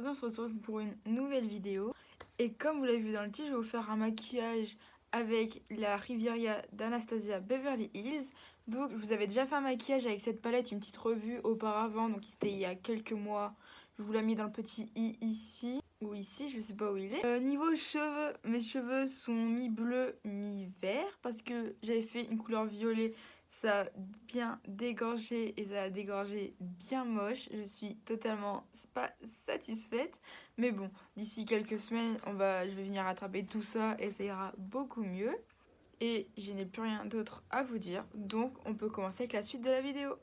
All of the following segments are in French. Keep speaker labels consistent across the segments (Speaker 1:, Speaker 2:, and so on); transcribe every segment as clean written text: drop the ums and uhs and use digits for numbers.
Speaker 1: aujourd'hui on se retrouve pour une nouvelle vidéo. Et comme vous l'avez vu dans le titre, je vais vous faire un maquillage avec la Riviera d'Anastasia Beverly Hills. Donc je vous avais déjà fait un maquillage avec cette palette, une petite revue auparavant, donc c'était il y a quelques mois. Je vous l'ai mis dans le petit i ici, ou ici, je sais pas où il est. Niveau cheveux, mes cheveux sont mi-bleu, mi-vert, parce que j'avais fait une couleur violet. Ça a bien dégorgé et ça a dégorgé bien moche. Je suis totalement pas satisfaite. Mais bon, d'ici quelques semaines, je vais venir rattraper tout ça et ça ira beaucoup mieux. Et je n'ai plus rien d'autre à vous dire. Donc on peut commencer avec la suite de la vidéo.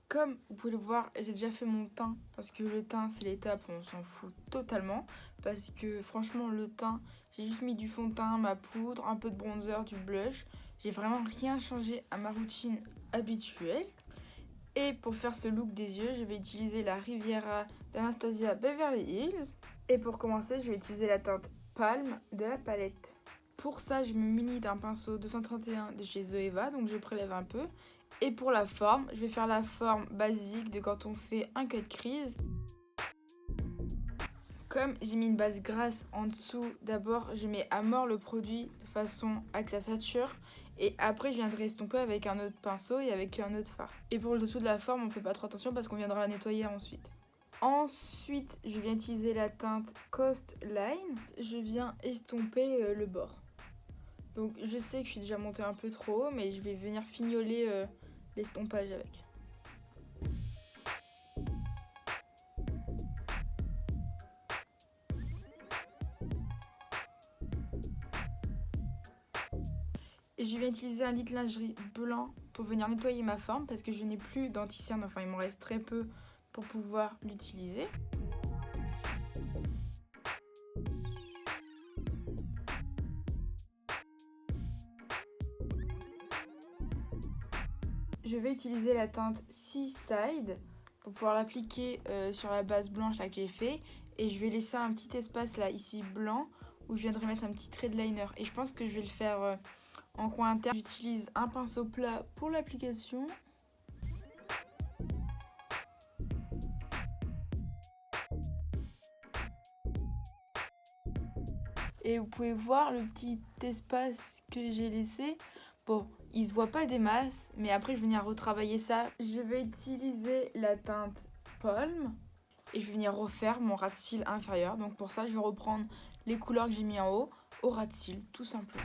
Speaker 1: Comme vous pouvez le voir, j'ai déjà fait mon teint. Parce que le teint, c'est l'étape où on s'en fout totalement. Parce que franchement, le teint, j'ai juste mis du fond de teint, ma poudre, un peu de bronzer, du blush. J'ai vraiment rien changé à ma routine habituelle. Et pour faire ce look des yeux, je vais utiliser la Riviera d'Anastasia Beverly Hills. Et pour commencer, je vais utiliser la teinte Palm de la palette. Pour ça, je me munis d'un pinceau 231 de chez Zoeva, donc je prélève un peu. Et pour la forme, je vais faire la forme basique de quand on fait un cut crease. Comme j'ai mis une base grasse en dessous, d'abord je mets à mort le produit de façon à que ça sature. Et après je viendrai estomper avec un autre pinceau et avec un autre fard. Et pour le dessous de la forme, on fait pas trop attention parce qu'on viendra la nettoyer ensuite. Ensuite, je viens utiliser la teinte Coast Line. Je viens estomper le bord. Donc je sais que je suis déjà montée un peu trop haut, mais je vais venir fignoler l'estompage avec. Et je vais utiliser un lit de lingerie blanc pour venir nettoyer ma forme parce que je n'ai plus d'anti-cerne, enfin il m'en reste très peu pour pouvoir l'utiliser. Je vais utiliser la teinte Seaside pour pouvoir l'appliquer sur la base blanche là que j'ai fait. Et je vais laisser un petit espace là ici blanc où je viendrai mettre un petit trait de liner. Et je pense que je vais le faire en coin interne. J'utilise un pinceau plat pour l'application. Et vous pouvez voir le petit espace que j'ai laissé. Bon, il se voit pas des masses, mais après je vais venir retravailler ça. Je vais utiliser la teinte Palm et je vais venir refaire mon ras de cils inférieur. Donc pour ça, je vais reprendre les couleurs que j'ai mis en haut au ras de cils, tout simplement.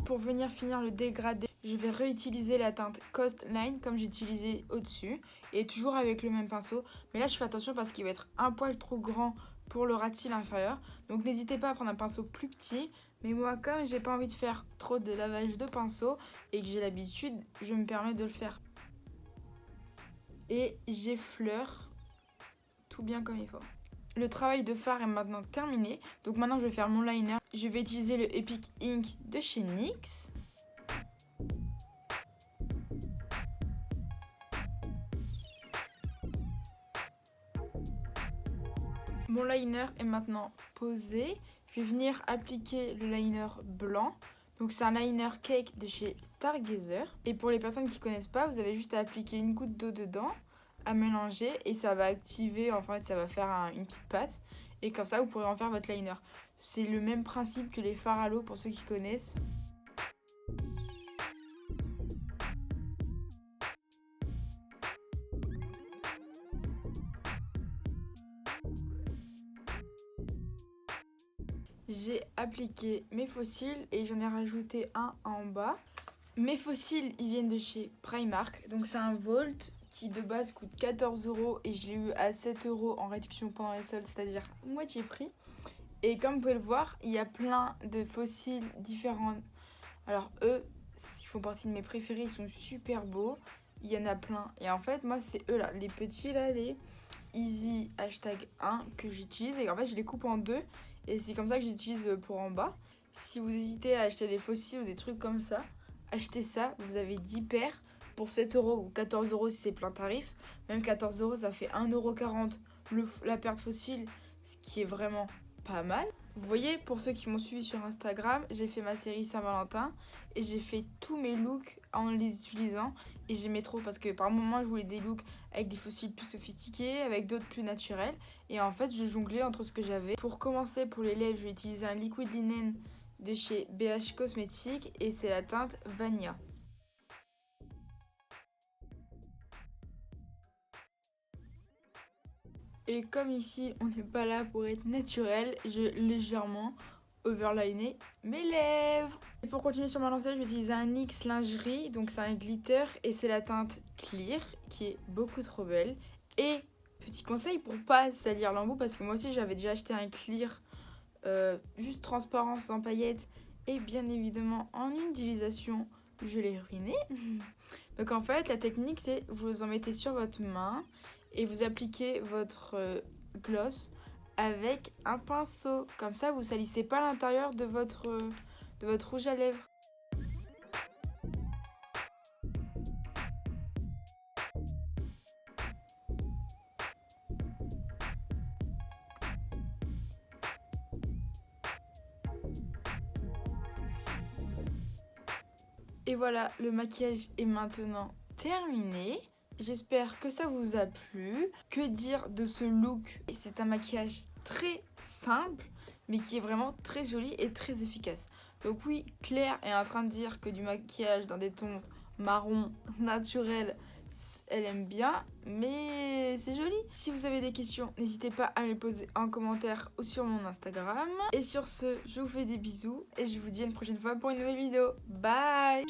Speaker 1: Pour venir finir le dégradé, je vais réutiliser la teinte Coast Line comme j'ai utilisé au-dessus. Et toujours avec le même pinceau. Mais là, je fais attention parce qu'il va être un poil trop grand pour le ras de cils inférieur. Donc n'hésitez pas à prendre un pinceau plus petit. Mais moi, comme j'ai pas envie de faire trop de lavage de pinceau et que j'ai l'habitude, je me permets de le faire. Et j'effleure tout bien comme il faut. Le travail de fard est maintenant terminé. Donc maintenant, je vais faire mon liner. Je vais utiliser le Epic Ink de chez NYX. Mon liner est maintenant posé. Je vais venir appliquer le liner blanc. Donc c'est un liner cake de chez Stargazer. Et pour les personnes qui ne connaissent pas, vous avez juste à appliquer une goutte d'eau dedans, à mélanger et ça va activer, en fait ça va faire une petite pâte. Et comme ça vous pourrez en faire votre liner. C'est le même principe que les fards à l'eau pour ceux qui connaissent. J'ai appliqué mes faux cils et j'en ai rajouté un en bas. Mes faux cils, ils viennent de chez Primark. Donc c'est un Volt qui de base coûte 14 € et je l'ai eu à 7 € en réduction pendant les soldes, c'est-à-dire moitié prix. Et comme vous pouvez le voir, il y a plein de faux cils différents. Alors eux, ils font partie de mes préférés, ils sont super beaux. Il y en a plein. Et en fait, moi, c'est eux là, les petits là, les Easy #1 que j'utilise. Et en fait, je les coupe en deux. Et c'est comme ça que j'utilise pour en bas. Si vous hésitez à acheter des faux cils ou des trucs comme ça, achetez ça. Vous avez 10 paires pour 7 € ou 14 € si c'est plein tarif. Même 14 €, ça fait 1,40 € la paire de faux cils, ce qui est vraiment pas mal. Vous voyez, pour ceux qui m'ont suivi sur Instagram, j'ai fait ma série Saint-Valentin et j'ai fait tous mes looks en les utilisant et j'aimais trop parce que par moments je voulais des looks avec des fossiles plus sophistiqués, avec d'autres plus naturels et en fait je jonglais entre ce que j'avais. Pour commencer, pour les lèvres, je vais utiliser un liquid linen de chez BH Cosmetics et c'est la teinte Vanilla. Et comme ici on n'est pas là pour être naturel, j'ai légèrement overliné mes lèvres. Et pour continuer sur ma lancée, je vais utiliser un NYX lingerie, donc c'est un glitter et c'est la teinte clear qui est beaucoup trop belle. Et petit conseil pour pas salir l'embout, parce que moi aussi j'avais déjà acheté un clear juste transparent sans paillettes et bien évidemment en une utilisation je l'ai ruiné. Donc en fait la technique c'est vous en mettez sur votre main et vous appliquez votre gloss avec un pinceau. Comme ça, vous salissez pas l'intérieur de votre rouge à lèvres. Et voilà, le maquillage est maintenant terminé. J'espère que ça vous a plu. Que dire de ce look? C'est un maquillage très simple, mais qui est vraiment très joli et très efficace. Donc oui, Claire est en train de dire que du maquillage dans des tons marron naturels, elle aime bien, mais c'est joli. Si vous avez des questions, n'hésitez pas à me les poser en commentaire ou sur mon Instagram. Et sur ce, je vous fais des bisous et je vous dis à une prochaine fois pour une nouvelle vidéo. Bye!